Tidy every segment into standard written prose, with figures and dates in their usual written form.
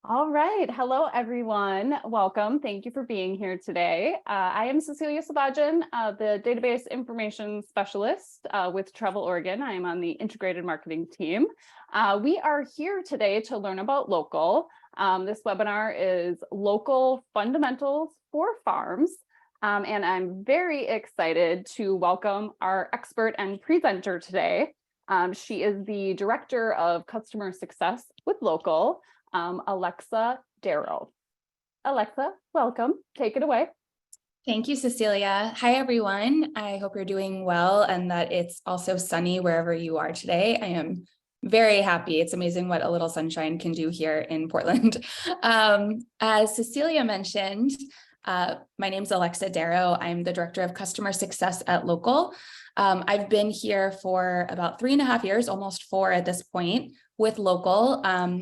All right. Hello, everyone. Welcome. Thank you for being here today. I am Cecilia Sabajan, the Database Information Specialist with Travel Oregon. I am on the Integrated Marketing team. We are here today to learn about Locl. This webinar is Local Fundamentals for Farms. And I'm very excited to welcome our expert and presenter today. She is the Director of Customer Success with Locl. Alexa Darrow. Alexa, welcome. Take it away. Thank you, Cecilia. Hi, everyone. I hope you're doing well and that it's also sunny wherever you are today. I am very happy. It's amazing what a little sunshine can do here in Portland. As Cecilia mentioned, my name is Alexa Darrow. I'm the Director of Customer Success at Locl. I've been here for about 3.5 years, almost 4 at this point, with Locl.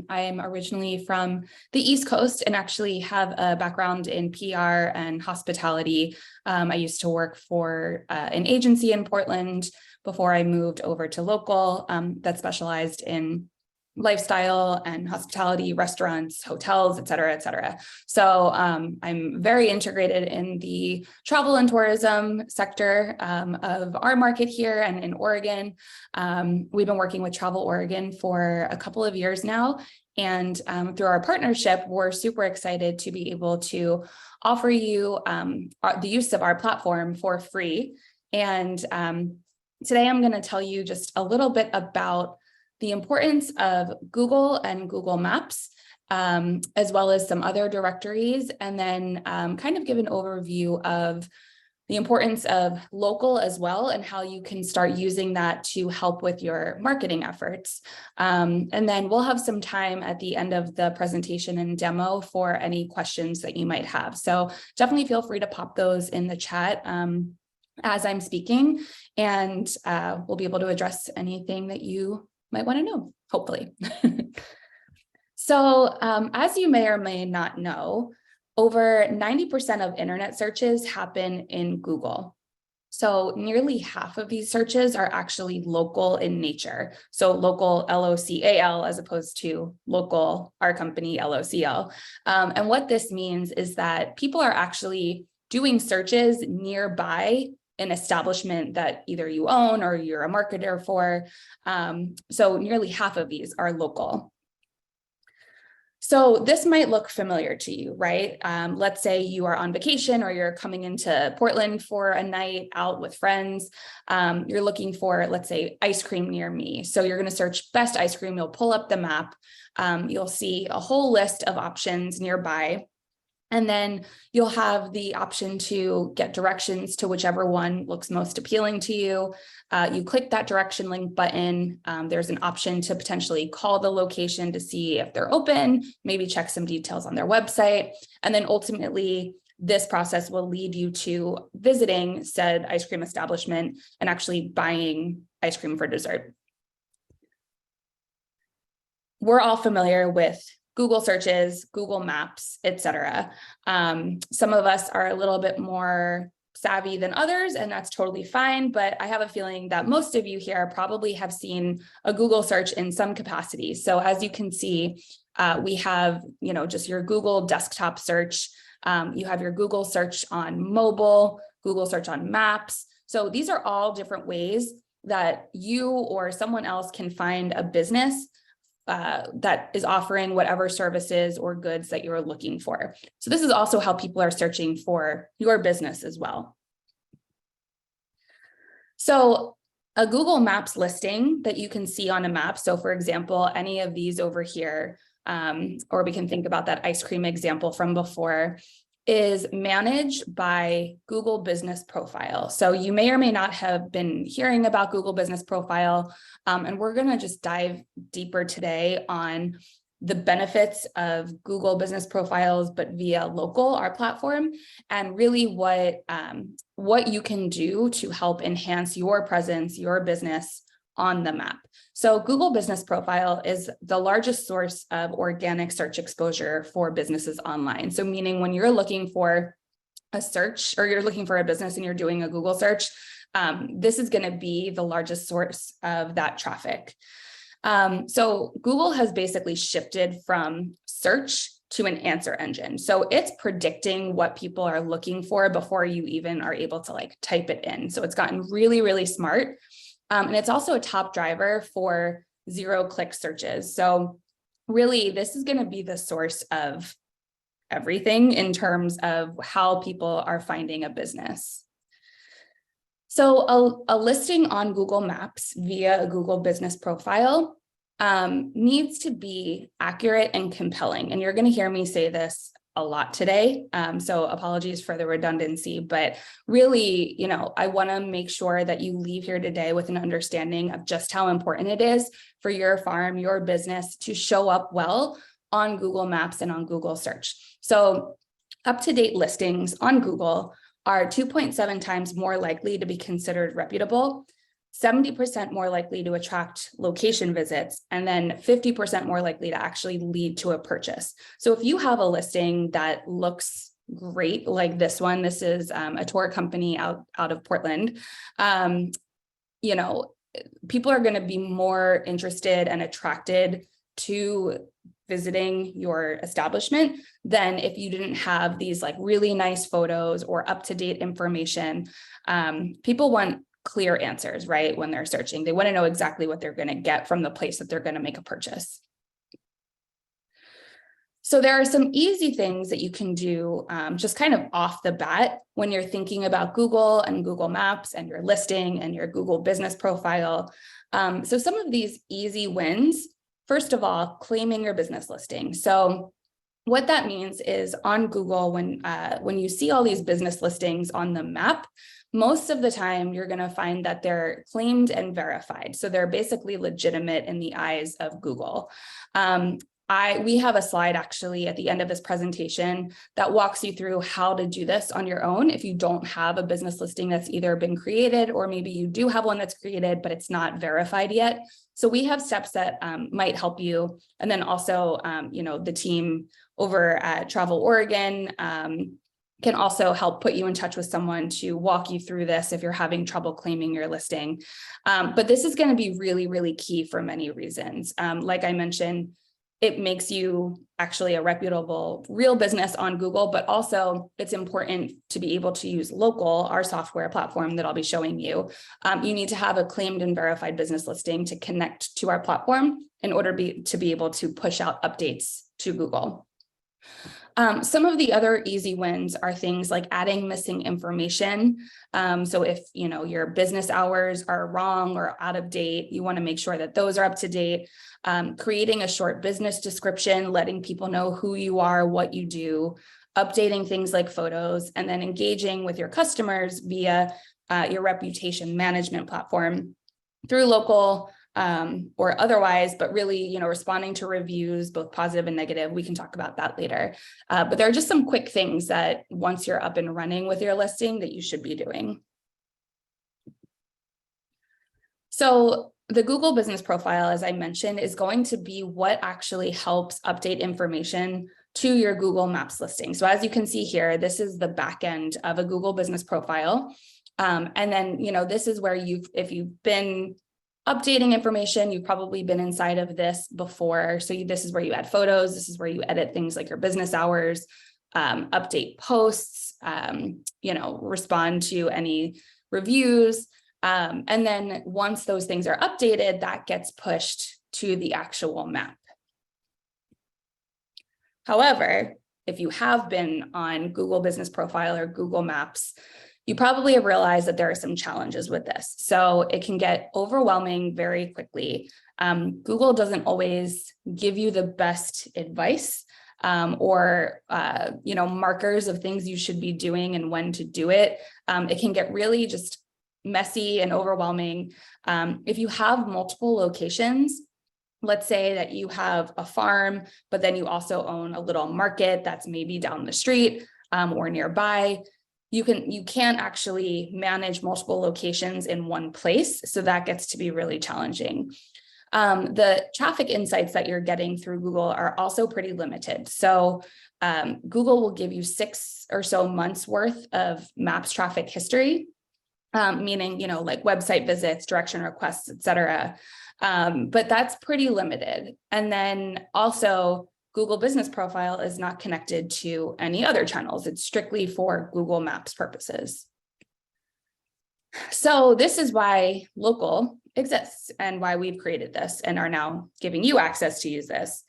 I am originally from the East Coast and actually have a background in PR and hospitality. I used to work for an agency in Portland before I moved over to Locl that specialized in lifestyle and hospitality, restaurants, hotels, et cetera, et cetera. So I'm very integrated in the travel and tourism sector of our market here and in Oregon. We've been working with Travel Oregon for a couple of years now. And through our partnership, we're super excited to be able to offer you the use of our platform for free. And today I'm going to tell you just a little bit about the importance of Google and Google Maps, as well as some other directories, and then kind of give an overview of the importance of Locl as well, and how you can start using that to help with your marketing efforts. And then we'll have some time at the end of the presentation and demo for any questions that you might have. So definitely feel free to pop those in the chat as I'm speaking, and we'll be able to address anything that you might want to know, hopefully. So as you may or may not know, over 90% of internet searches happen in Google. So nearly half of these searches are actually local in nature. So local, L-O-C-A-L, as opposed to local, our company, L-O-C-L. And what this means is that people are actually doing searches nearby an establishment that either you own or you're a marketer for. So nearly half of these are local. So this might look familiar to you, right? Let's say you are on vacation or you're coming into Portland for a night out with friends. You're looking for, let's say, ice cream near me. So you're going to search best ice cream. You'll pull up the map. You'll see a whole list of options nearby. And then you'll have the option to get directions to whichever one looks most appealing to you. You click that direction link button. There's an option to potentially call the location to see if they're open, maybe check some details on their website. And then ultimately, this process will lead you to visiting said ice cream establishment and actually buying ice cream for dessert. We're all familiar with Google searches, Google Maps, etc. Some of us are a little bit more savvy than others, and that's totally fine. But I have a feeling that most of you here probably have seen a Google search in some capacity. So as you can see, we have, just your Google desktop search. You have your Google search on mobile, Google search on maps. So these are all different ways that you or someone else can find a business that is offering whatever services or goods that you're looking for. So this is also how people are searching for your business as well. So a Google Maps listing that you can see on a map. So for example, any of these over here, or we can think about that ice cream example from before, is managed by Google Business Profile. So you may or may not have been hearing about Google Business Profile, and we're going to just dive deeper today on the benefits of Google Business Profiles, but via Locl, our platform, and really what you can do to help enhance your presence, your business on the map. So Google Business Profile is the largest source of organic search exposure for businesses online. So meaning when you're looking for a search or you're looking for a business and you're doing a Google search, this is going to be the largest source of that traffic. So Google has basically shifted from search to an answer engine. So it's predicting what people are looking for before you even are able to like type it in. So it's gotten really, really smart. And it's also a top driver for zero-click searches. So really, this is going to be the source of everything in terms of how people are finding a business. So a listing on Google Maps via a Google business profile needs to be accurate and compelling. And you're going to hear me say this a lot today. So apologies for the redundancy, but really, I want to make sure that you leave here today with an understanding of just how important it is for your farm, your business to show up well on Google Maps and on Google search. So up-to-date listings on Google are 2.7 times more likely to be considered reputable, 70% more likely to attract location visits, and then 50% more likely to actually lead to a purchase. So if you have a listing that looks great, like this one, this is a tour company out of Portland, people are going to be more interested and attracted to visiting your establishment than if you didn't have these like really nice photos or up-to-date information. People want clear answers, right? When they're searching, they want to know exactly what they're going to get from the place that they're going to make a purchase. So there are some easy things that you can do just kind of off the bat when you're thinking about Google and Google Maps and your listing and your Google business profile. So some of these easy wins, first of all, claiming your business listing. So what that means is on Google, when you see all these business listings on the map, most of the time you're going to find that they're claimed and verified. So they're basically legitimate in the eyes of Google. We have a slide actually at the end of this presentation that walks you through how to do this on your own if you don't have a business listing that's either been created, or maybe you do have one that's created, but it's not verified yet. So we have steps that might help you. And then also, the team over at Travel Oregon can also help put you in touch with someone to walk you through this if you're having trouble claiming your listing. But this is going to be really, really key for many reasons. Like I mentioned, it makes you actually a reputable real business on Google, but also it's important to be able to use Locl, our software platform that I'll be showing you. You need to have a claimed and verified business listing to connect to our platform in order to be able to push out updates to Google. Some of the other easy wins are things like adding missing information. So if your business hours are wrong or out of date, you want to make sure that those are up to date. Creating a short business description, letting people know who you are, what you do, updating things like photos, and then engaging with your customers via your reputation management platform through Locl or otherwise, but really, responding to reviews, both positive and negative. We can talk about that later. But there are just some quick things that once you're up and running with your listing that you should be doing. So the Google business profile, as I mentioned, is going to be what actually helps update information to your Google Maps listing. So as you can see here, this is the back end of a Google business profile. And then, this is where if you've been updating information, you've probably been inside of this before. So this is where you add photos. This is where you edit things like your business hours, update posts, respond to any reviews. And then once those things are updated, that gets pushed to the actual map. However, if you have been on Google Business Profile or Google Maps, you probably have realized that there are some challenges with this. So it can get overwhelming very quickly. Google doesn't always give you the best advice or markers of things you should be doing and when to do it. It can get really just messy and overwhelming. If you have multiple locations, let's say that you have a farm, but then you also own a little market that's maybe down the street or nearby, you can't actually manage multiple locations in one place. So that gets to be really challenging. The traffic insights that you're getting through Google are also pretty limited. So Google will give you 6 or so months worth of Maps traffic history, meaning, like website visits, direction requests, et cetera. But that's pretty limited. And then also Google Business Profile is not connected to any other channels. It's strictly for Google Maps purposes. So this is why Locl exists and why we've created this and are now giving you access to use this.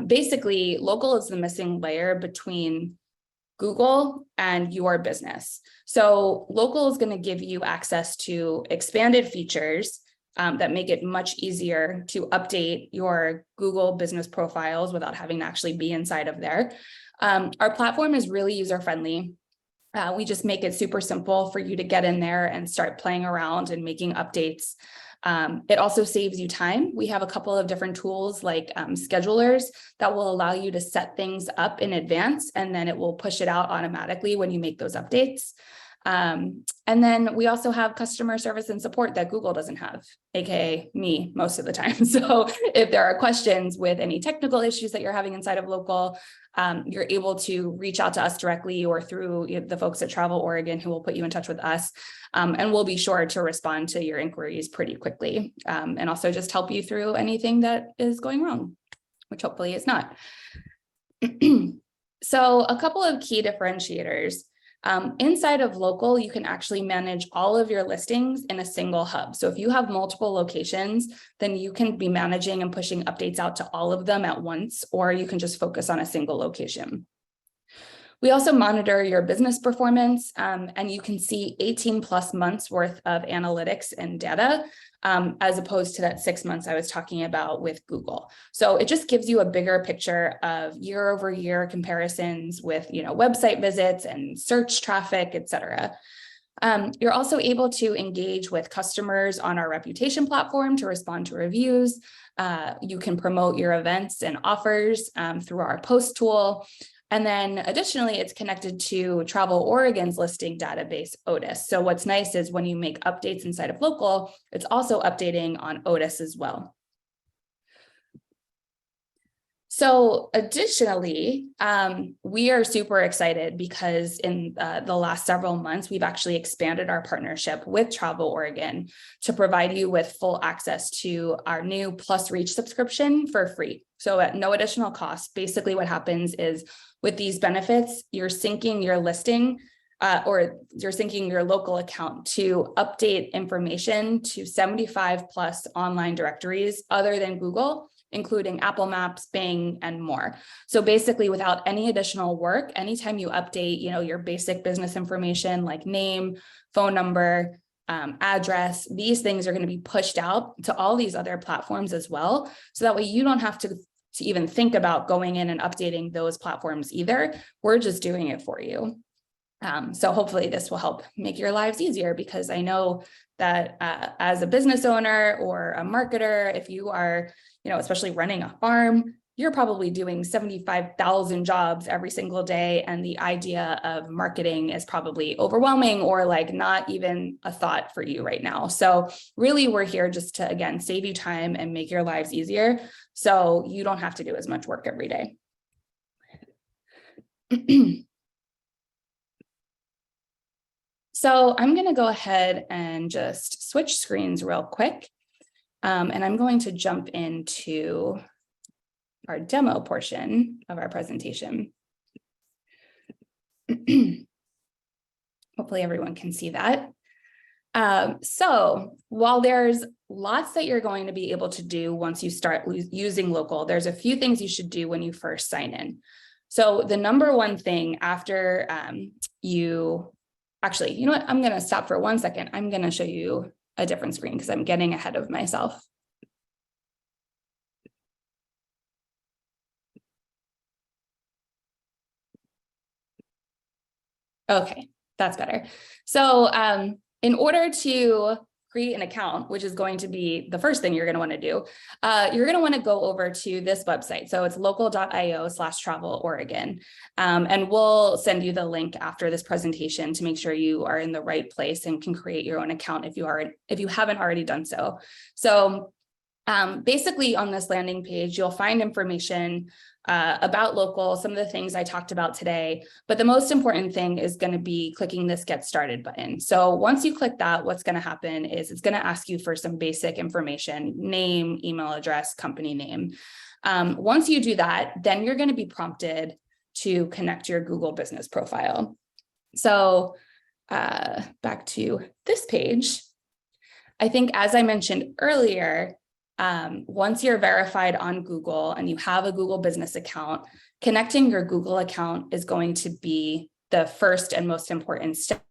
Basically, Locl is the missing layer between Google and your business. So Locl is going to give you access to expanded features that make it much easier to update your Google business profiles without having to actually be inside of there. Our platform is really user-friendly. We just make it super simple for you to get in there and start playing around and making updates. It also saves you time. We have a couple of different tools like schedulers that will allow you to set things up in advance, and then it will push it out automatically when you make those updates. And then we also have customer service and support that Google doesn't have, aka me most of the time. So if there are questions with any technical issues that you're having inside of Locl, you're able to reach out to us directly or through the folks at Travel Oregon who will put you in touch with us. And we'll be sure to respond to your inquiries pretty quickly, and also just help you through anything that is going wrong, which hopefully is not. So a couple of key differentiators. Inside of Locl, you can actually manage all of your listings in a single hub. So if you have multiple locations, then you can be managing and pushing updates out to all of them at once, or you can just focus on a single location. We also monitor your business performance, and you can see 18 plus months worth of analytics and data, as opposed to that 6 months I was talking about with Google. So it just gives you a bigger picture of year over year comparisons with, website visits and search traffic, et cetera. You're also able to engage with customers on our reputation platform to respond to reviews. You can promote your events and offers through our post tool. And then additionally, it's connected to Travel Oregon's listing database, Otis. So what's nice is when you make updates inside of Locl, it's also updating on Otis as well. So additionally, we are super excited because in the last several months, we've actually expanded our partnership with Travel Oregon to provide you with full access to our new Plus Reach subscription for free. So at no additional cost. Basically what happens is with these benefits, you're syncing your listing or you're syncing your local account to update information to 75 plus online directories other than Google, including Apple Maps, Bing, and more. So basically without any additional work, anytime you update, your basic business information like name, phone number, address, these things are going to be pushed out to all these other platforms as well. So that way you don't have to even think about going in and updating those platforms either. We're just doing it for you. So hopefully this will help make your lives easier, because I know that as a business owner or a marketer, if you are, especially running a farm, you're probably doing 75,000 jobs every single day. And the idea of marketing is probably overwhelming or like not even a thought for you right now. So really, we're here just to, again, save you time and make your lives easier so you don't have to do as much work every day. So I'm going to go ahead and just switch screens real quick. And I'm going to jump into our demo portion of our presentation. Hopefully everyone can see that. So while there's lots that you're going to be able to do once you start using Locl, there's a few things you should do when you first sign in. So the number one thing after actually, you know what? I'm going to stop for 1 second. I'm going to show you a different screen because I'm getting ahead of myself. Okay, that's better. So in order to create an account, which is going to be the first thing you're going to want to do, you're going to want to go over to this website. So it's locl.io/Travel Oregon. And we'll send you the link after this presentation to make sure you are in the right place and can create your own account if you haven't already done so. So basically on this landing page, you'll find information about Locl, some of the things I talked about today, but the most important thing is going to be clicking this Get Started button. So once you click that, what's going to happen is it's going to ask you for some basic information, name, email address, company name. Once you do that, then you're going to be prompted to connect your Google business profile. So back to this page, I think, as I mentioned earlier, once you're verified on Google and you have a Google business account, connecting your Google account is going to be the first and most important step.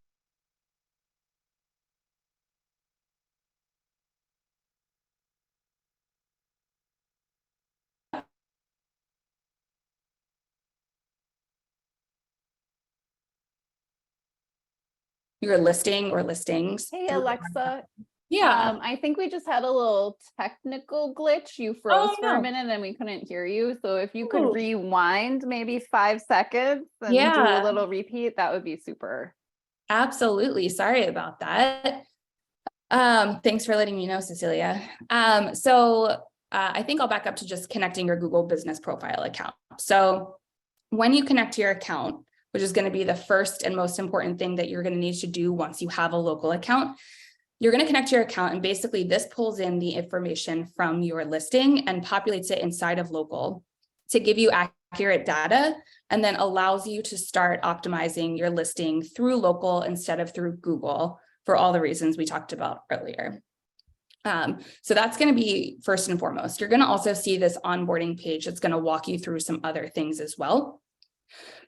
Your listing or listings. Hey, Alexa. Yeah. I think we just had a little technical glitch. You froze for a minute and we couldn't hear you. So if you could rewind maybe 5 seconds and do a little repeat, that would be super. Absolutely. Sorry about that. Thanks for letting me know, Cecilia. I think I'll back up to just connecting your Google business profile account. So when you connect to your account, which is going to be the first and most important thing that you're going to need to do once you have a local account, you're going to connect to your account, and basically this pulls in the information from your listing and populates it inside of Locl to give you accurate data, and then allows you to start optimizing your listing through Locl instead of through Google for all the reasons we talked about earlier. So that's going to be first and foremost. You're going to also see this onboarding page that's going to walk you through some other things as well.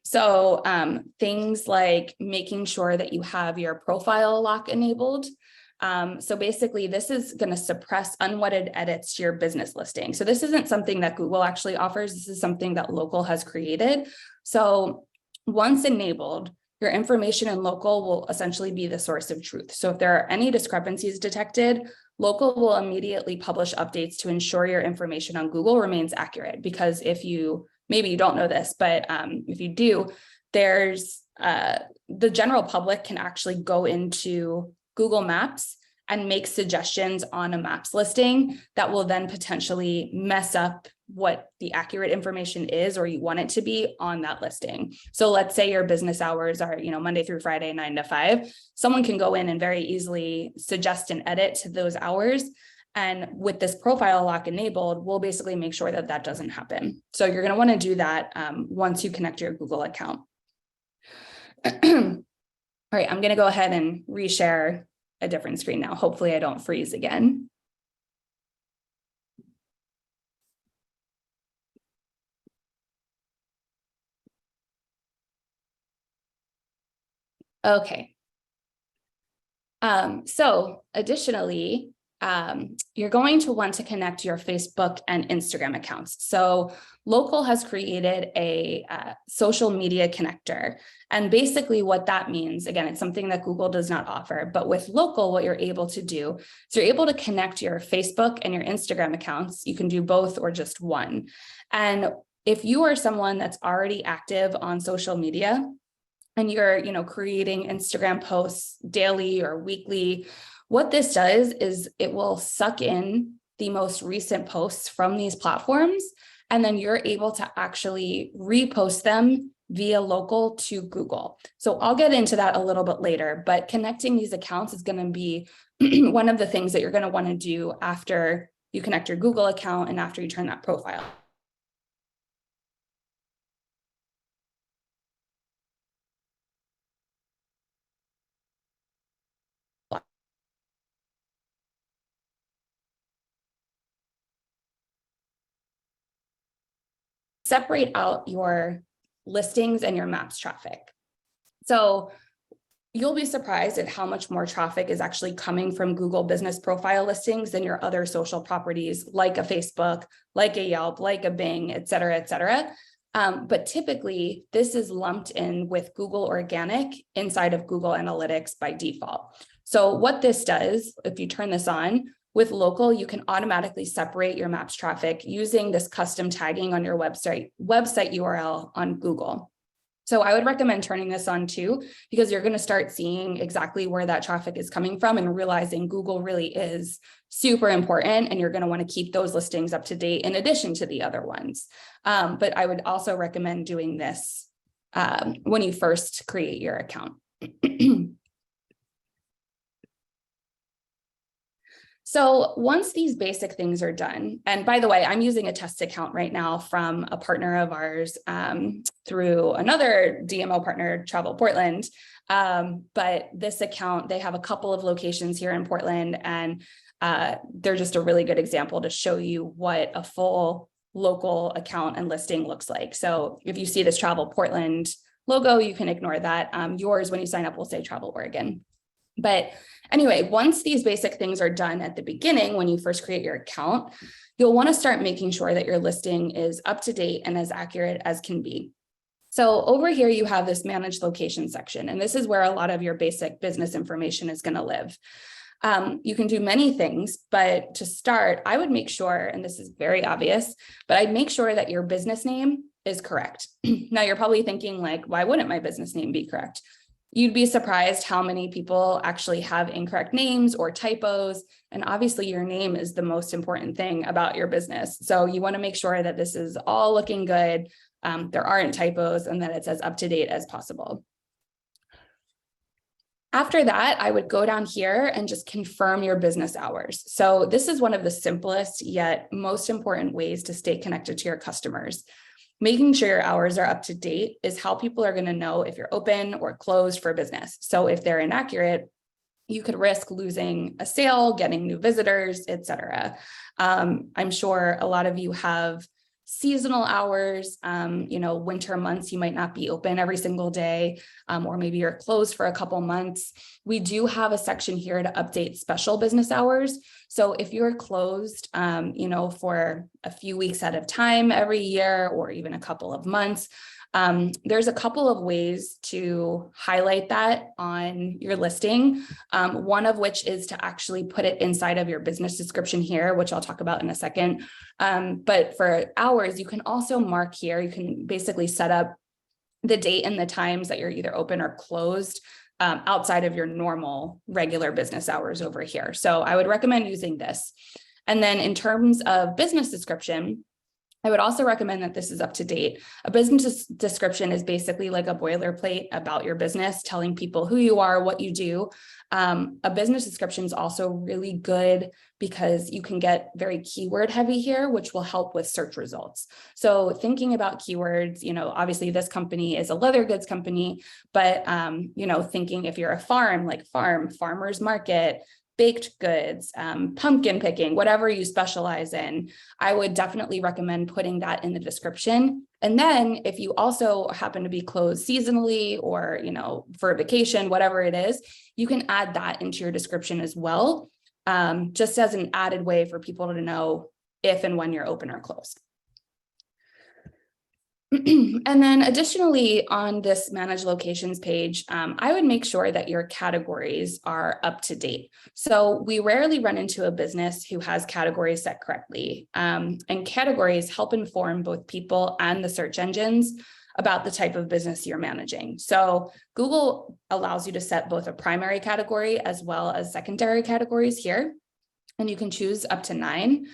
So things like making sure that you have your profile lock enabled. So basically, this is going to suppress unwanted edits to your business listing. So this isn't something that Google actually offers. This is something that Locl has created. So once enabled, your information in Locl will essentially be the source of truth. So if there are any discrepancies detected, Locl will immediately publish updates to ensure your information on Google remains accurate. Because if maybe you don't know this, but if you do, there's the general public can actually go into Google Maps and make suggestions on a maps listing that will then potentially mess up what the accurate information is, or you want it to be on that listing. So let's say your business hours are, Monday through Friday, 9 to 5. Someone can go in and very easily suggest an edit to those hours. And with this profile lock enabled, we'll basically make sure that that doesn't happen. So you're going to want to do that once you connect your Google account. All right, I'm going to go ahead and reshare a different screen now. Hopefully I don't freeze again. Okay. So additionally, you're going to want to connect your Facebook and Instagram accounts. So Locl has created a social media connector. And basically what that means, again, it's something that Google does not offer, but with Locl, what you're able to do is you're able to connect your Facebook and your Instagram accounts. You can do both or just one. And if you are someone that's already active on social media and you're, creating Instagram posts daily or weekly, what this does is it will suck in the most recent posts from these platforms, and then you're able to actually repost them via Locl to Google. So I'll get into that a little bit later, but connecting these accounts is going to be one of the things that you're going to want to do after you connect your Google account and after you turn that profile. Separate out your listings and your maps traffic. So you'll be surprised at how much more traffic is actually coming from Google business profile listings than your other social properties, like a Facebook, like a Yelp, like a Bing, et cetera, et cetera. But typically, this is lumped in with Google Organic inside of Google Analytics by default. So what this does, if you turn this on, with Locl, you can automatically separate your maps traffic using this custom tagging on your website URL on Google. So I would recommend turning this on too, because you're going to start seeing exactly where that traffic is coming from and realizing Google really is super important, and you're going to want to keep those listings up to date in addition to the other ones. But I would also recommend doing this when you first create your account. So once these basic things are done, and by the way, I'm using a test account right now from a partner of ours through another DMO partner, Travel Portland. But this account, they have a couple of locations here in Portland, and they're just a really good example to show you what a full local account and listing looks like. So if you see this Travel Portland logo, you can ignore that. Yours, when you sign up, will say Travel Oregon. But anyway, once these basic things are done at the beginning, when you first create your account, you'll want to start making sure that your listing is up to date and as accurate as can be. So over here, you have this manage location section, and this is where a lot of your basic business information is going to live. You can do many things, but to start, I would make sure, and this is very obvious, but I'd make sure that your business name is correct. Now you're probably thinking like, why wouldn't my business name be correct? You'd be surprised how many people actually have incorrect names or typos. And obviously your name is the most important thing about your business. So you want to make sure that this is all looking good. There aren't typos and that it's as up to date as possible. After that, I would go down here and just confirm your business hours. So this is one of the simplest yet most important ways to stay connected to your customers. Making sure your hours are up to date is how people are going to know if you're open or closed for business. So if they're inaccurate, you could risk losing a sale, getting new visitors, etc. I'm sure a lot of you have seasonal hours, winter months, you might not be open every single day, or maybe you're closed for a couple months. We do have a section here to update special business hours. So if you're closed, for a few weeks at a time every year, or even a couple of months, there's a couple of ways to highlight that on your listing. One of which is to actually put it inside of your business description here, which I'll talk about in a second. But for hours, you can also mark here, you can basically set up the date and the times that you're either open or closed outside of your normal regular business hours over here. So I would recommend using this. And then in terms of business description, I would also recommend that this is up to date. A business description is basically like a boilerplate about your business, telling people who you are, what you do. A business description is also really good because you can get very keyword heavy here, which will help with search results. So thinking about keywords, obviously this company is a leather goods company, but, thinking if you're a farm, like farmers market, baked goods, pumpkin picking, whatever you specialize in, I would definitely recommend putting that in the description. And then if you also happen to be closed seasonally or, for a vacation, whatever it is, you can add that into your description as well, just as an added way for people to know if and when you're open or closed. And then additionally on this manage locations page, I would make sure that your categories are up to date. So we rarely run into a business who has categories set correctly, and categories help inform both people and the search engines about the type of business you're managing. So Google allows you to set both a primary category as well as secondary categories here, and you can choose up to 9.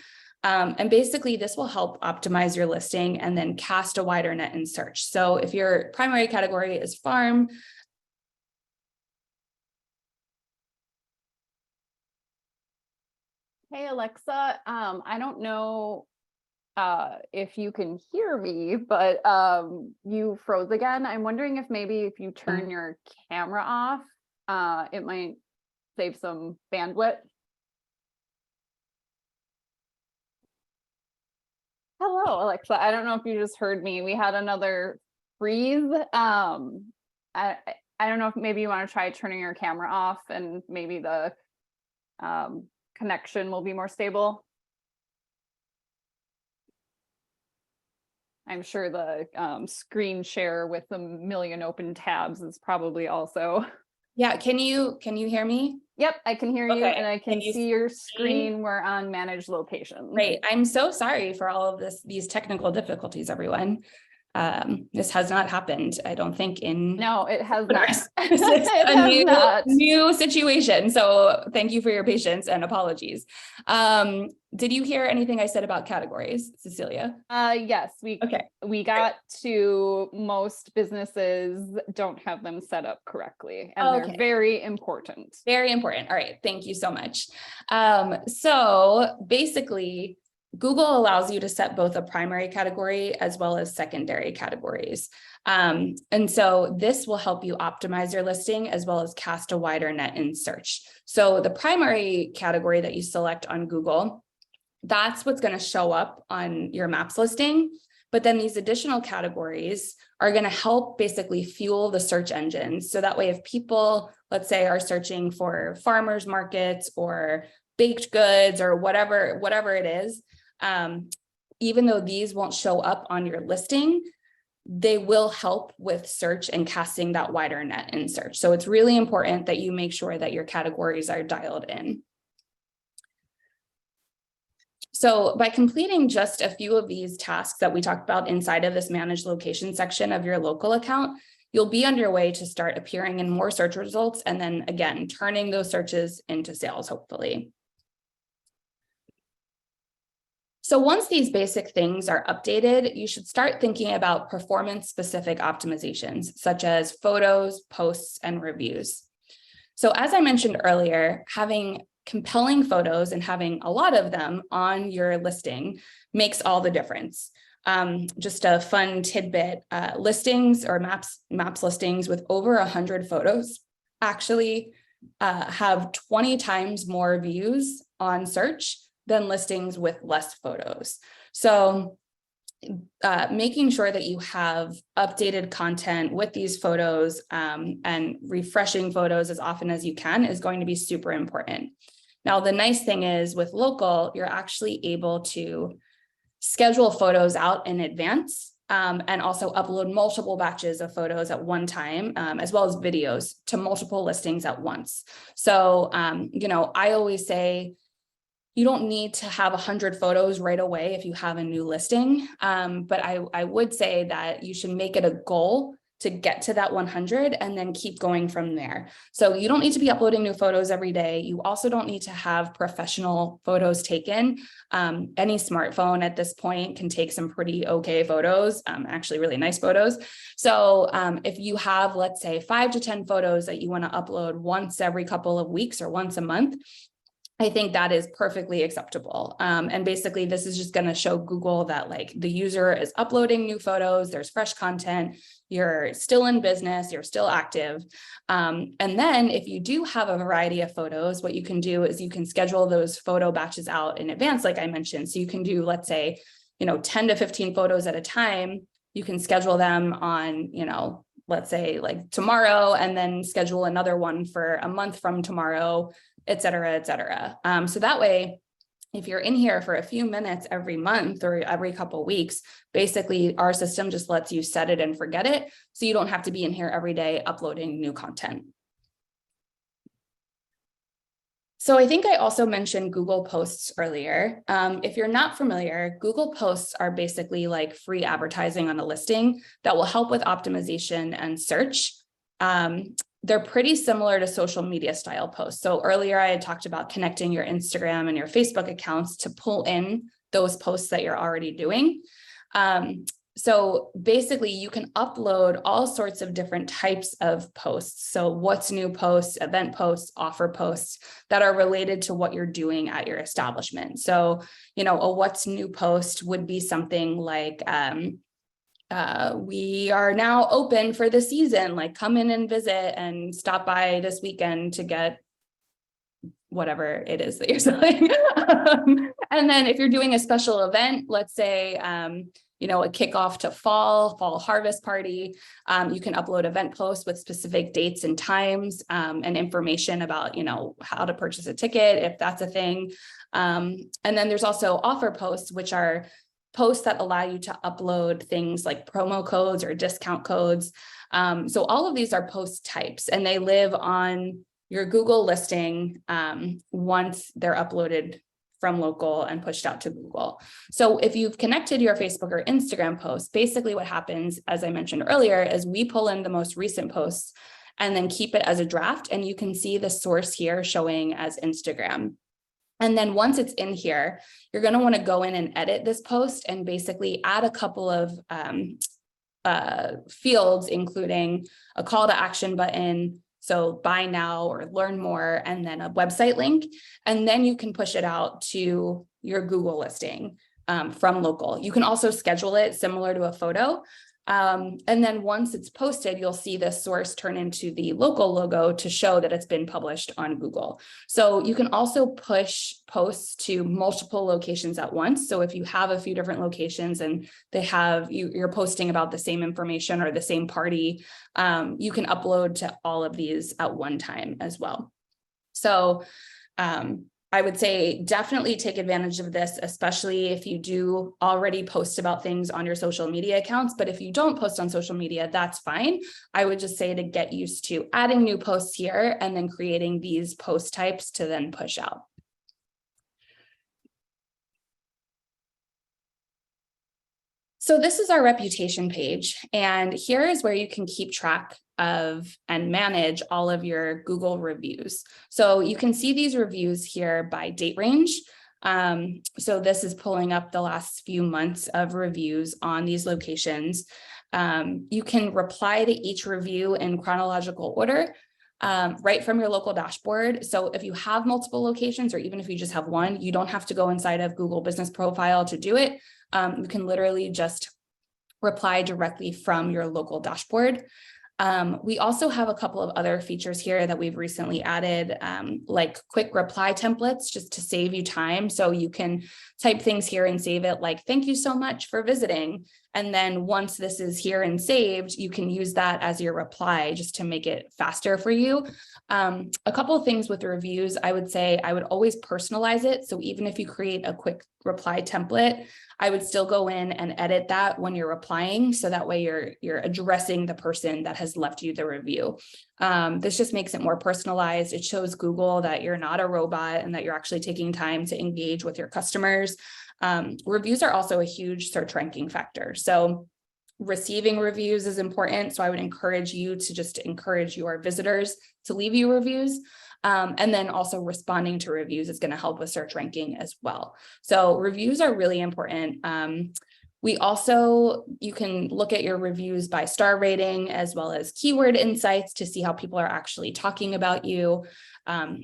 And basically this will help optimize your listing and then cast a wider net in search. So if your primary category is farm, Hey, Alexa, I don't know if you can hear me, but you froze again. I'm wondering if maybe if you turn your camera off, it might save some bandwidth. Hello, Alexa. I don't know if you just heard me. We had another freeze. I don't know if maybe you want to try turning your camera off and maybe the connection will be more stable. I'm sure the screen share with a million open tabs is probably also. Yeah, can you hear me? Yep, I can hear you, Okay. and I can see your screen. We're on manage location. Great. I'm so sorry for all of these technical difficulties, everyone. This has not happened, I don't think, in No, it has not. this is It a has not. new situation. So thank you for your patience and apologies. Did you hear anything I said about categories, Cecilia? Yes, we got to most businesses don't have them set up correctly, and they're very important. Very important. All right, thank you so much. So basically, Google allows you to set both a primary category as well as secondary categories. And so this will help you optimize your listing as well as cast a wider net in search. So the primary category that you select on Google, that's what's going to show up on your maps listing. But then these additional categories are going to help basically fuel the search engines. So that way, if people, let's say, are searching for farmers markets or baked goods or whatever it is, even though these won't show up on your listing, they will help with search and casting that wider net in search. So it's really important that you make sure that your categories are dialed in. So by completing just a few of these tasks that we talked about inside of this manage location section of your local account, you'll be on your way to start appearing in more search results and then again, turning those searches into sales, hopefully. So once these basic things are updated, you should start thinking about performance-specific optimizations, such as photos, posts, and reviews. So as I mentioned earlier, having compelling photos and having a lot of them on your listing makes all the difference. Just a fun tidbit, listings or maps listings with over 100 photos actually have 20 times more views on search than listings with less photos. So making sure that you have updated content with these photos and refreshing photos as often as you can is going to be super important. Now, the nice thing is with Locl, you're actually able to schedule photos out in advance and also upload multiple batches of photos at one time, as well as videos to multiple listings at once. So, I always say, you don't need to have 100 photos right away if you have a new listing, but I would say that you should make it a goal to get to that 100 and then keep going from there. So you don't need to be uploading new photos every day. You also don't need to have professional photos taken. Any smartphone at this point can take some pretty okay photos, actually really nice photos. So if you have, let's say, 5 to 10 photos that you want to upload once every couple of weeks or once a month, I think that is perfectly acceptable. And basically, this is just going to show Google that like the user is uploading new photos, there's fresh content, you're still in business, you're still active. And then if you do have a variety of photos, what you can do is you can schedule those photo batches out in advance, like I mentioned. So you can do, let's say, 10 to 15 photos at a time. You can schedule them on, let's say like tomorrow, and then schedule another one for a month from tomorrow, et cetera, et cetera. So that way, if you're in here for a few minutes every month or every couple of weeks, basically our system just lets you set it and forget it. So you don't have to be in here every day uploading new content. So I think I also mentioned Google Posts earlier. If you're not familiar, Google Posts are basically like free advertising on a listing that will help with optimization and search. They're pretty similar to social media style posts. So earlier I had talked about connecting your Instagram and your Facebook accounts to pull in those posts that you're already doing. So basically you can upload all sorts of different types of posts. So what's new posts, event posts, offer posts that are related to what you're doing at your establishment. So, a what's new post would be something like, we are now open for the season, like come in and visit and stop by this weekend to get whatever it is that you're selling. And then if you're doing a special event, let's say, a kickoff to fall harvest party, you can upload event posts with specific dates and times and information about, how to purchase a ticket, if that's a thing. And then there's also offer posts, which are posts that allow you to upload things like promo codes or discount codes. So all of these are post types and they live on your Google listing once they're uploaded from local and pushed out to Google. So if you've connected your Facebook or Instagram posts, basically what happens, as I mentioned earlier, is we pull in the most recent posts and then keep it as a draft. And you can see the source here showing as Instagram. And then once it's in here, you're going to want to go in and edit this post and basically add a couple of fields, including a call to action button, so buy now or learn more, and then a website link. And then you can push it out to your Google listing from local. You can also schedule it similar to a photo. And then once it's posted, you'll see the source turn into the local logo to show that it's been published on Google. So you can also push posts to multiple locations at once. So if you have a few different locations and they have you're posting about the same information or the same party, you can upload to all of these at one time as well. So I would say definitely take advantage of this, especially if you do already post about things on your social media accounts. But if you don't post on social media, that's fine. I would just say to get used to adding new posts here and then creating these post types to then push out. So this is our reputation page, and here is where you can keep track of and manage all of your Google reviews. So you can see these reviews here by date range. So this is pulling up the last few months of reviews on these locations. You can reply to each review in chronological order right from your local dashboard. So if you have multiple locations, or even if you just have one, you don't have to go inside of Google Business Profile to do it. You can literally just reply directly from your local dashboard. We also have a couple of other features here that we've recently added, like quick reply templates, just to save you time. So you can type things here and save it like, thank you so much for visiting. And then once this is here and saved, you can use that as your reply just to make it faster for you. A couple of things with the reviews, I would say I would always personalize it. So even if you create a quick reply template, I would still go in and edit that when you're replying. So that way you're addressing the person that has left you the review. This just makes it more personalized. It shows Google that you're not a robot and that you're actually taking time to engage with your customers. Reviews are also a huge search ranking factor. So receiving reviews is important. So I would encourage you to just encourage your visitors to leave you reviews. And then also responding to reviews is going to help with search ranking as well. So reviews are really important. You can look at your reviews by star rating as well as keyword insights to see how people are actually talking about you.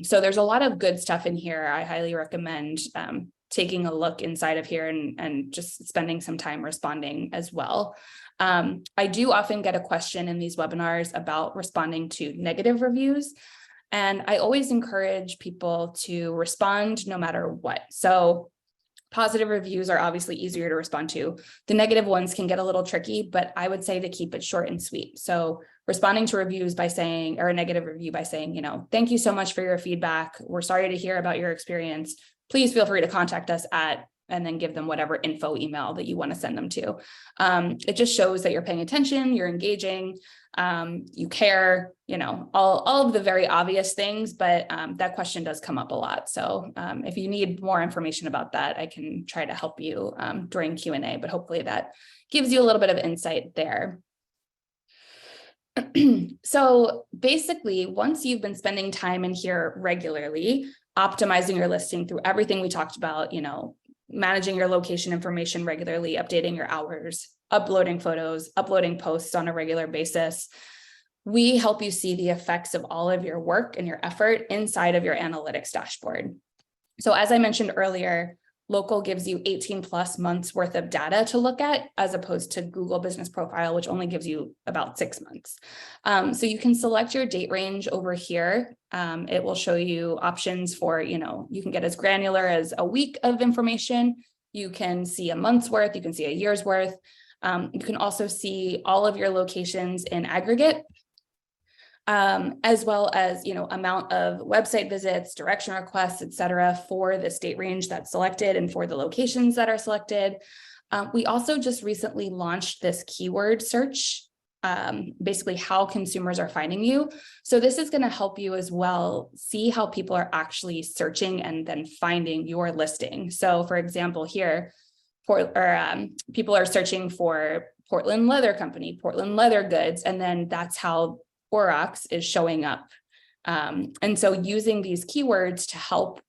So there's a lot of good stuff in here. I highly recommend taking a look inside of here and just spending some time responding as well. I do often get a question in these webinars about responding to negative reviews. And I always encourage people to respond no matter what. So positive reviews are obviously easier to respond to. The negative ones can get a little tricky, but I would say to keep it short and sweet. So responding to reviews by saying, or a negative review by saying, thank you so much for your feedback. We're sorry to hear about your experience. Please feel free to contact us at, and then give them whatever info email that you want to send them to. It just shows that you're paying attention, you're engaging, you care, all of the very obvious things, but that question does come up a lot. So if you need more information about that, I can try to help you during Q&A, but hopefully that gives you a little bit of insight there. So basically, once you've been spending time in here regularly, optimizing your listing through everything we talked about, managing your location information regularly, updating your hours, uploading photos, uploading posts on a regular basis, we help you see the effects of all of your work and your effort inside of your analytics dashboard. So as I mentioned earlier, Local gives you 18 plus months worth of data to look at, as opposed to Google Business Profile, which only gives you about 6 months. So you can select your date range over here. It will show you options for, you can get as granular as a week of information. You can see a month's worth, you can see a year's worth. You can also see all of your locations in aggregate. As well as, amount of website visits, direction requests, et cetera, for the state range that's selected and for the locations that are selected. We also just recently launched this keyword search basically how consumers are finding you. So this is going to help you as well see how people are actually searching and then finding your listing. So for example, here, people are searching for Portland Leather Company, Portland Leather Goods, and then that's how Aurochs is showing up. And so using these keywords to help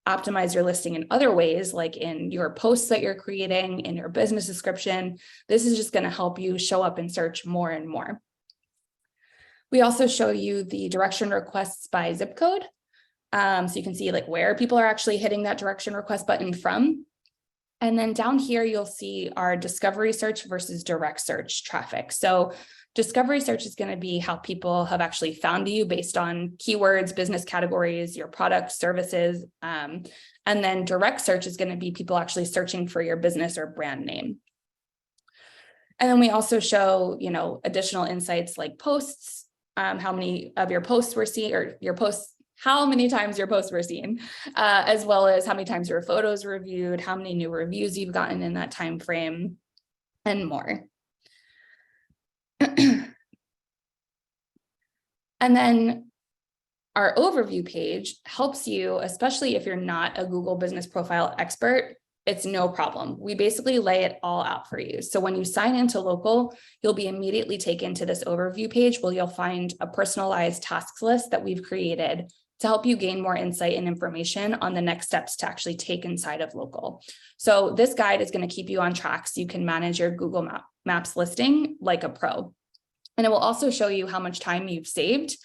optimize your listing in other ways, like in your posts that you're creating, in your business description, this is just going to help you show up in search more and more. We also show you the direction requests by zip code. So you can see like where people are actually hitting that direction request button from. And then down here, you'll see our discovery search versus direct search traffic. So discovery search is going to be how people have actually found you based on keywords, business categories, your products, services. And then direct search is going to be people actually searching for your business or brand name. And then we also show, additional insights like posts, how many of your posts were seen, or your posts, how many times your posts were seen, as well as how many times your photos were reviewed, how many new reviews you've gotten in that time frame, and more. And then our overview page helps you, especially if you're not a Google Business Profile expert, it's no problem. We basically lay it all out for you. So when you sign into Locl, you'll be immediately taken to this overview page where you'll find a personalized tasks list that we've created to help you gain more insight and information on the next steps to actually take inside of Locl. So this guide is going to keep you on track so you can manage your Google Maps listing like a pro. And it will also show you how much time you've saved.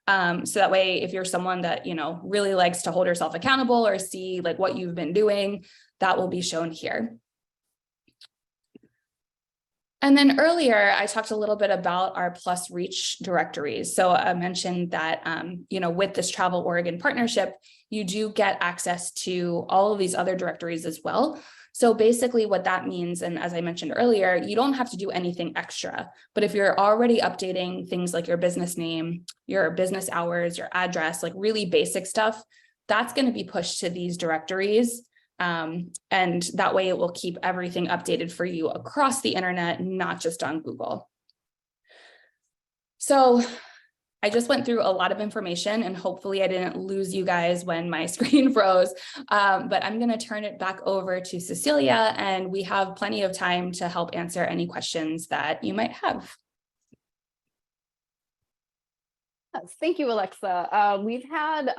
So that way, if you're someone that, really likes to hold yourself accountable or see like what you've been doing, that will be shown here. And then earlier, I talked a little bit about our Plus Reach directories. So I mentioned that, with this Travel Oregon partnership, you do get access to all of these other directories as well. So basically what that means, and as I mentioned earlier, you don't have to do anything extra, but if you're already updating things like your business name, your business hours, your address, like really basic stuff, that's going to be pushed to these directories. And that way it will keep everything updated for you across the internet, not just on Google. So I just went through a lot of information and hopefully I didn't lose you guys when my screen froze, but I'm going to turn it back over to Cecilia and we have plenty of time to help answer any questions that you might have. Yes, thank you, Alexa. We've had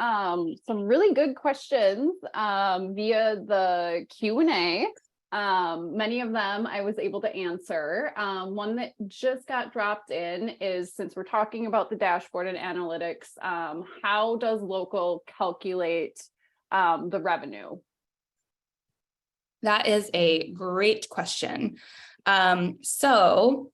some really good questions via the Q&A. Many of them I was able to answer. One that just got dropped in is, since we're talking about the dashboard and analytics, how does Locl calculate the revenue? That is a great question. So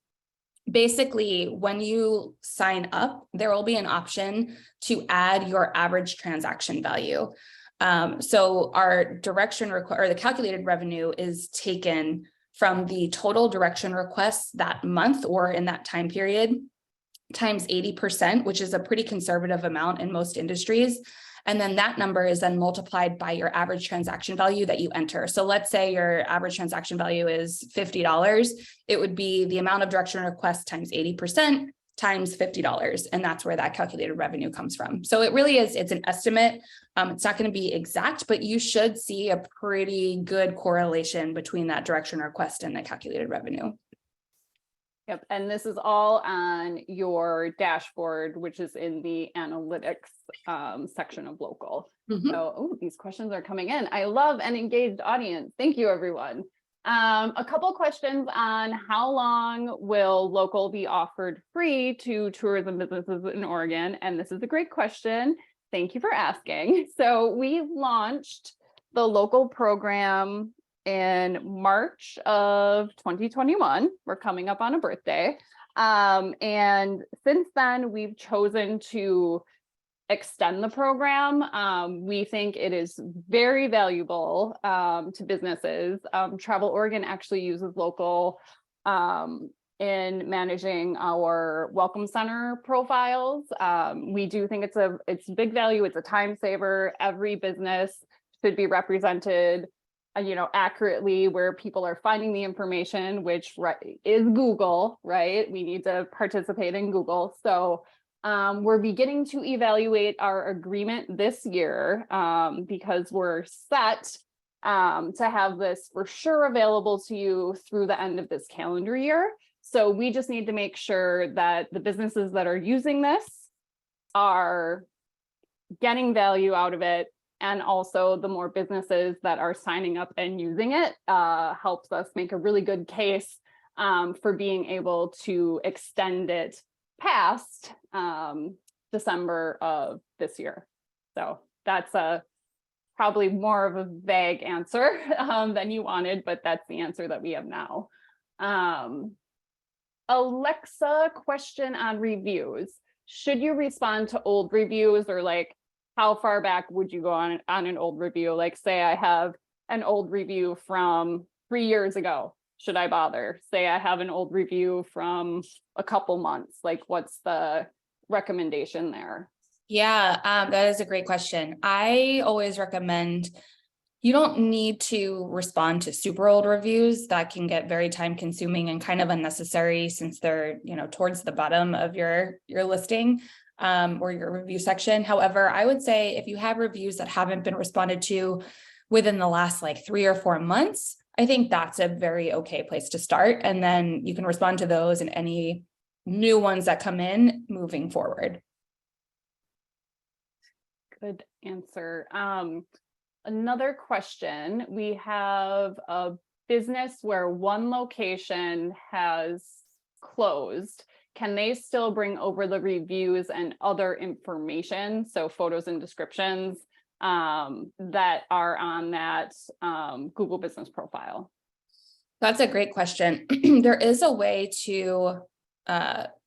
basically, when you sign up, there will be an option to add your average transaction value. So our direction or the calculated revenue is taken from the total direction requests that month or in that time period times 80%, which is a pretty conservative amount in most industries. And then that number is then multiplied by your average transaction value that you enter. So let's say your average transaction value is $50. It would be the amount of direction requests times 80% times $50. And that's where that calculated revenue comes from. So it really is, it's an estimate. It's not going to be exact, but you should see a pretty good correlation between that direction request and the calculated revenue. Yep, and this is all on your dashboard, which is in the analytics section of Locl. Mm-hmm. So, these questions are coming in. I love an engaged audience. Thank you, everyone. A couple questions on how long will Locl be offered free to tourism businesses in Oregon? And this is a great question. Thank you for asking. So we launched the Locl program in March of 2021. We're coming up on a birthday. And since then, we've chosen to extend the program. We think it is very valuable to businesses. Travel Oregon actually uses Locl in managing our welcome center profiles. We do think it's big value. It's a time saver. Every business should be represented accurately where people are finding the information, which is Google, right? We need to participate in Google. So we're beginning to evaluate our agreement this year because we're set to have this for sure available to you through the end of this calendar year. So we just need to make sure that the businesses that are using this are getting value out of it. And also the more businesses that are signing up and using it helps us make a really good case for being able to extend it past December of this year. So that's probably more of a vague answer than you wanted, but that's the answer that we have now. Alexa, question on reviews. Should you respond to old reviews, or like how far back would you go on an old review? Like say I have an old review from 3 years ago. Should I bother? Say I have an old review from a couple months. Like what's the recommendation there? Yeah, that is a great question. I always recommend you don't need to respond to super old reviews that can get very time consuming and kind of unnecessary since they're, towards the bottom of your listing or your review section. However, I would say if you have reviews that haven't been responded to within the last like 3 or 4 months, I think that's a very okay place to start. And then you can respond to those and any new ones that come in moving forward. Good answer. Another question, we have a business where one location has closed. Can they still bring over the reviews and other information, so photos and descriptions that are on that Google business profile? That's a great question. There is a way to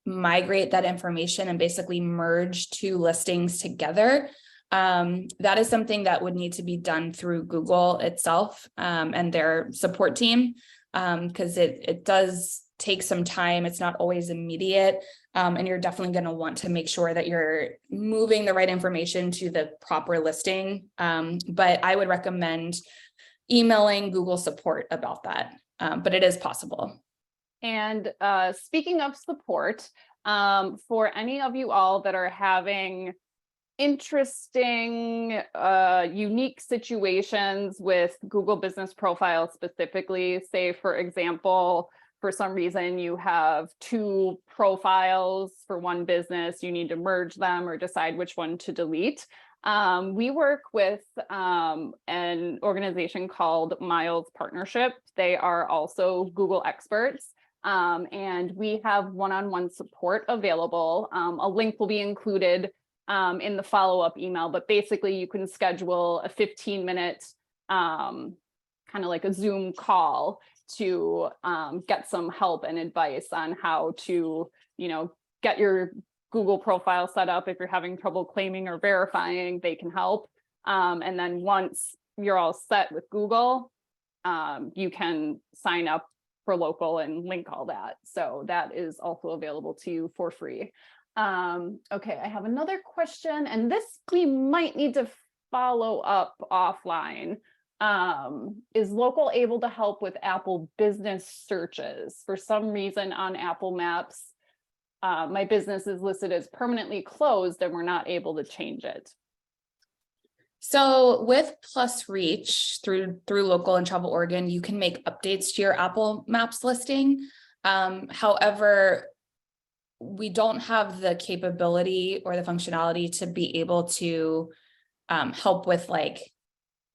migrate that information and basically merge 2 listings together. That is something that would need to be done through Google itself and their support team, because it does take some time. It's not always immediate. And you're definitely going to want to make sure that you're moving the right information to the proper listing. But I would recommend emailing Google support about that. But it is possible. And speaking of support, for any of you all that are having interesting, unique situations with Google Business Profile specifically, say, for example, for some reason you have 2 profiles for one business, you need to merge them or decide which one to delete. We work with an organization called Miles Partnership. They are also Google experts. And we have one-on-one support available. A link will be included in the follow-up email, but basically you can schedule a 15-minute kind of like a Zoom call to get some help and advice on how to, get your Google profile set up. If you're having trouble claiming or verifying, they can help. And then once you're all set with Google, you can sign up for Locl and link all that. So that is also available to you for free. Okay, I have another question, and this we might need to follow up offline. Is Locl able to help with Apple business searches? For some reason on Apple Maps, my business is listed as permanently closed and we're not able to change it. So with Plus Reach through Locl and Travel Oregon, you can make updates to your Apple Maps listing. However, we don't have the capability or the functionality to be able to help with like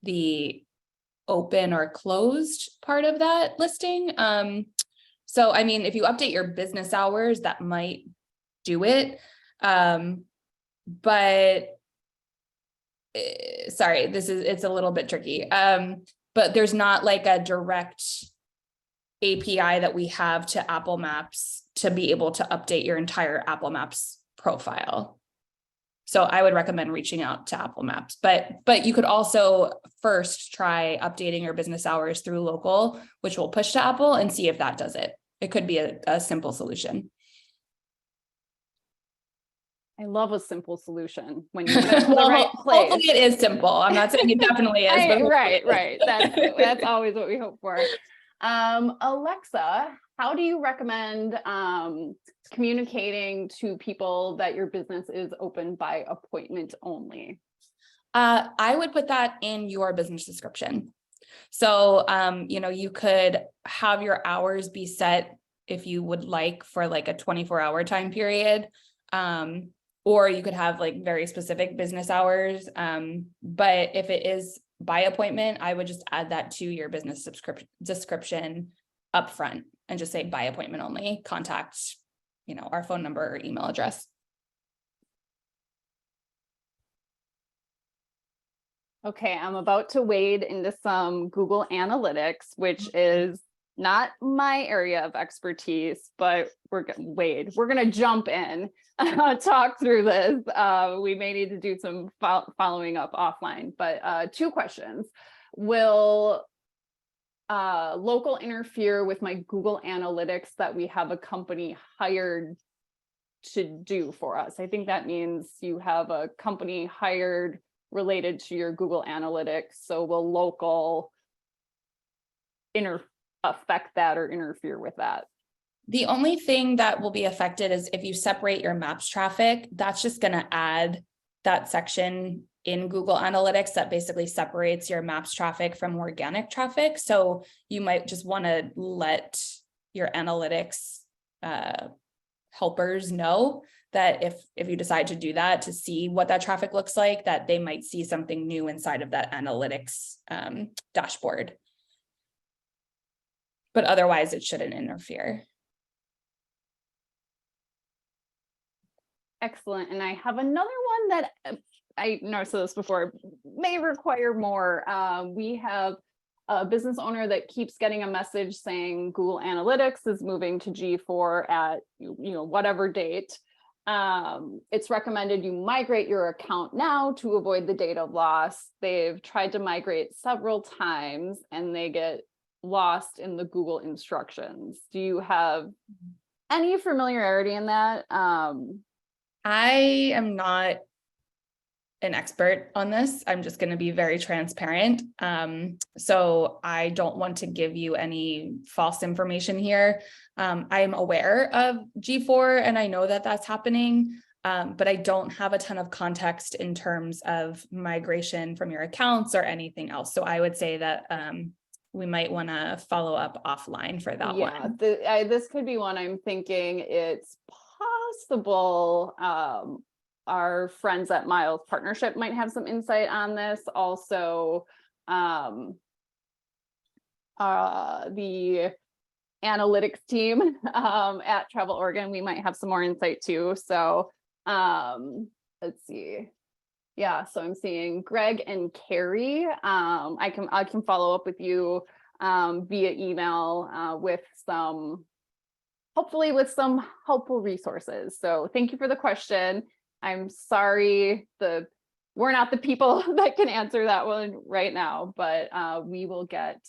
the open or closed part of that listing. So, I mean, if you update your business hours, that might do it. But sorry, it's a little bit tricky. But there's not like a direct API that we have to Apple Maps to be able to update your entire Apple Maps profile. So I would recommend reaching out to Apple Maps, but you could also first try updating your business hours through Locl, which will push to Apple, and see if that does it. It could be a simple solution. I love a simple solution when you get to the Well, right place. hopefully it is simple. I'm not saying it definitely is, but Right. That's always what we hope for. Alexa, how do you recommend communicating to people that your business is open by appointment only? I would put that in your business description. So, you could have your hours be set if you would like for like a 24-hour time period. Or you could have like very specific business hours. But if it is by appointment, I would just add that to your business description upfront and just say by appointment only, contact, our phone number or email address. Okay, I'm about to wade into some Google Analytics, which is not my area of expertise, but we're going to jump in, talk through this. We may need to do some following up offline, but 2 questions. Will Locl interfere with my Google Analytics that we have a company hired to do for us? I think that means you have a company hired related to your Google Analytics. So will Locl affect that or interfere with that? The only thing that will be affected is if you separate your maps traffic, that's just going to add that section in Google Analytics that basically separates your maps traffic from organic traffic. So you might just want to let your analytics helpers know that if you decide to do that, to see what that traffic looks like, that they might see something new inside of that analytics dashboard. But otherwise, it shouldn't interfere. Excellent. And I have another one that I know said this before, may require more. We have a business owner that keeps getting a message saying Google Analytics is moving to G4 at whatever date. It's recommended you migrate your account now to avoid the data loss. They've tried to migrate several times and they get lost in the Google instructions. Do you have any familiarity in that? I am not an expert on this. I'm just going to be very transparent. So I don't want to give you any false information here. I'm aware of G4 and I know that that's happening, but I don't have a ton of context in terms of migration from your accounts or anything else. So I would say that we might want to follow up offline for that one. This could be one I'm thinking it's possible. Our friends at Miles Partnership might have some insight on this. Also, the analytics team at Travel Oregon, we might have some more insight too. So let's see. Yeah, so I'm seeing Greg and Carrie. I can follow up with you via email hopefully with some helpful resources. So thank you for the question. I'm sorry we're not the people that can answer that one right now, but we will get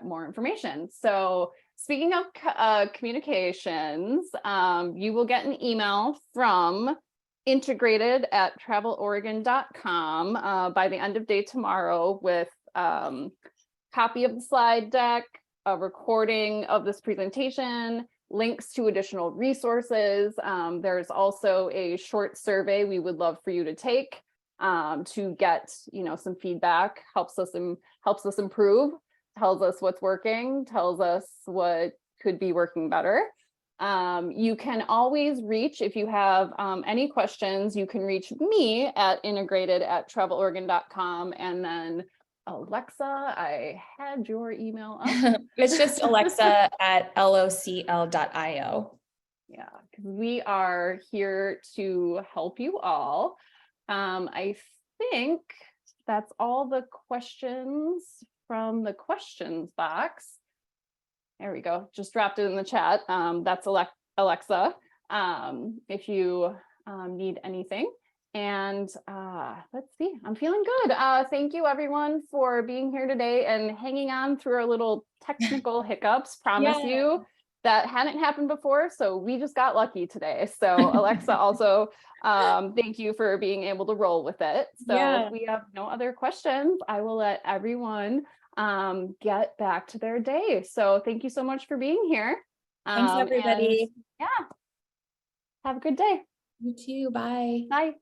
more information. So speaking of communications, you will get an email from integrated@traveloregon.com by the end of day tomorrow with copy of the slide deck, a recording of this presentation, links to additional resources. There's also a short survey we would love for you to take to get some feedback, helps us improve, tells us what's working, tells us what could be working better. You can always reach, if you have any questions, you can reach me at integrated@traveloregon.com. And then Alexa, I had your email up. It's just alexa@locl.io. Yeah, because we are here to help you all. I think that's all the questions from the questions box. There we go. Just dropped it in the chat. That's Alexa. If you need anything. And let's see, I'm feeling good. Thank you everyone for being here today and hanging on through our little technical hiccups. Promise you that hadn't happened before. So we just got lucky today. So Alexa also, thank you for being able to roll with it. So Yeah. if we have no other questions, I will let everyone get back to their day. So thank you so much for being here. Thanks, And everybody. yeah, have a good day. You too. Bye. Bye.